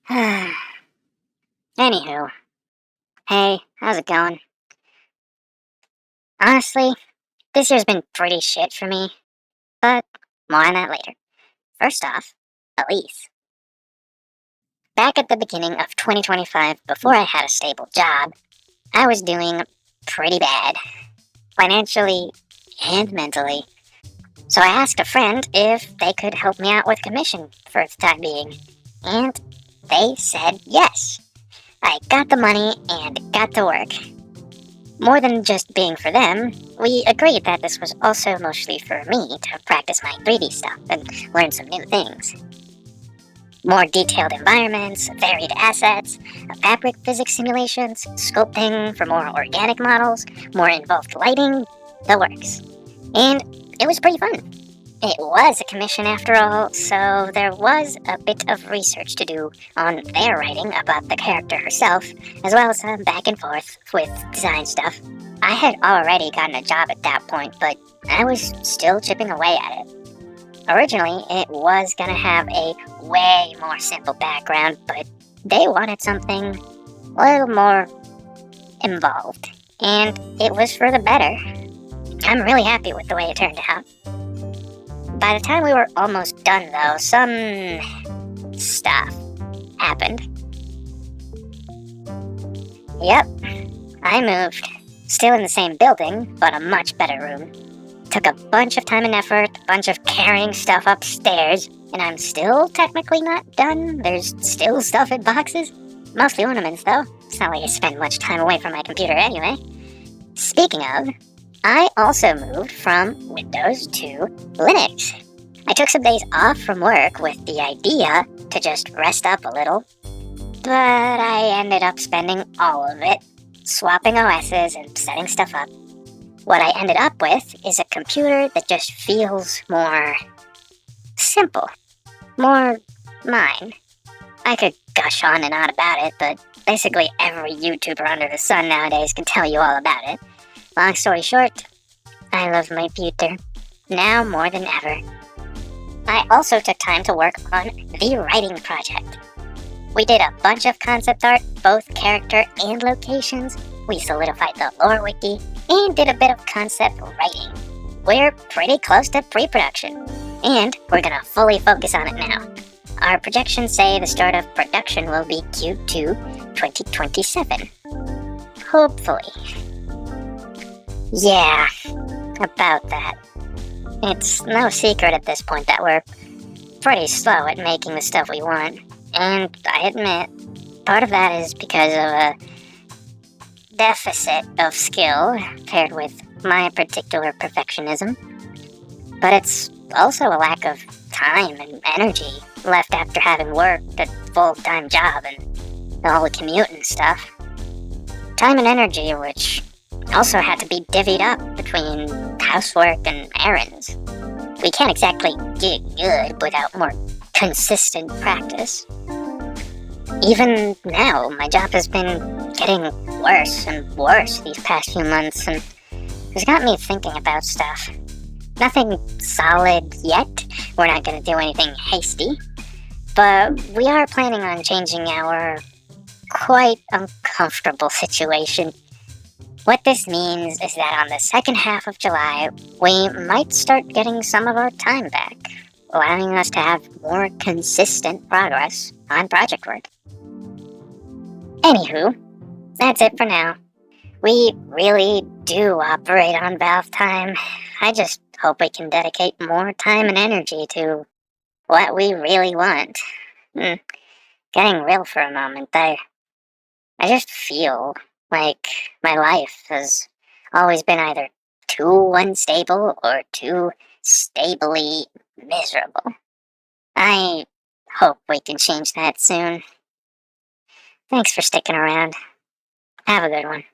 Anywho, hey, how's it going? Honestly, this year's been pretty shit for me, but more on that later. First off, Elise. Back at the beginning of 2025, before I had a stable job, I was doing pretty bad, financially and mentally. So I asked a friend if they could help me out with commission for the time being, and they said yes. I got the money and got to work. More than just being for them, we agreed that this was also mostly for me to practice my 3D stuff and learn some new things. More detailed environments, varied assets, fabric physics simulations, sculpting for more organic models, more involved lighting, the works. And it was pretty fun. It was a commission after all, so there was a bit of research to do on their writing about the character herself, as well as some back and forth with design stuff. I had already gotten a job at that point, but I was still chipping away at it. Originally, it was gonna have a way more simple background, but they wanted something a little more involved, and it was for the better. I'm really happy with the way it turned out. By the time we were almost done, though, some stuff happened. Yep, I moved. Still in the same building, but a much better room. Took a bunch of time and effort, a bunch of carrying stuff upstairs, and I'm still technically not done. There's still stuff in boxes. Mostly ornaments, though. It's not like I spend much time away from my computer anyway. Speaking of, I also moved from Windows to Linux. I took some days off from work with the idea to just rest up a little, but I ended up spending all of it swapping OSs and setting stuff up. What I ended up with is a computer that just feels more simple, more mine. I could gush on and on about it, but basically every YouTuber under the sun nowadays can tell you all about it. Long story short, I love my computer, now more than ever. I also took time to work on the writing project. We did a bunch of concept art, both character and locations. We solidified the lore wiki, and did a bit of concept writing. We're pretty close to pre-production, and we're gonna fully focus on it now. Our projections say the start of production will be Q2 2027. Hopefully. Yeah, about that. It's no secret at this point that we're pretty slow at making the stuff we want, and I admit, part of that is because of a deficit of skill paired with my particular perfectionism, but it's also a lack of time and energy left after having worked a full-time job and all the commute and stuff. Time and energy which also had to be divvied up between housework and errands. We can't exactly get good without more consistent practice. Even now, my job has been getting worse and worse these past few months, and it's got me thinking about stuff. Nothing solid yet. We're not going to do anything hasty, but we are planning on changing our quite uncomfortable situation. What this means is that on the second half of July, we might start getting some of our time back, allowing us to have more consistent progress on project work. Anywho, that's it for now. We really do operate on Valve time. I just hope we can dedicate more time and energy to what we really want. Getting real for a moment, I just feel like my life has always been either too unstable or too stably miserable. I hope we can change that soon. Thanks for sticking around. Have a good one.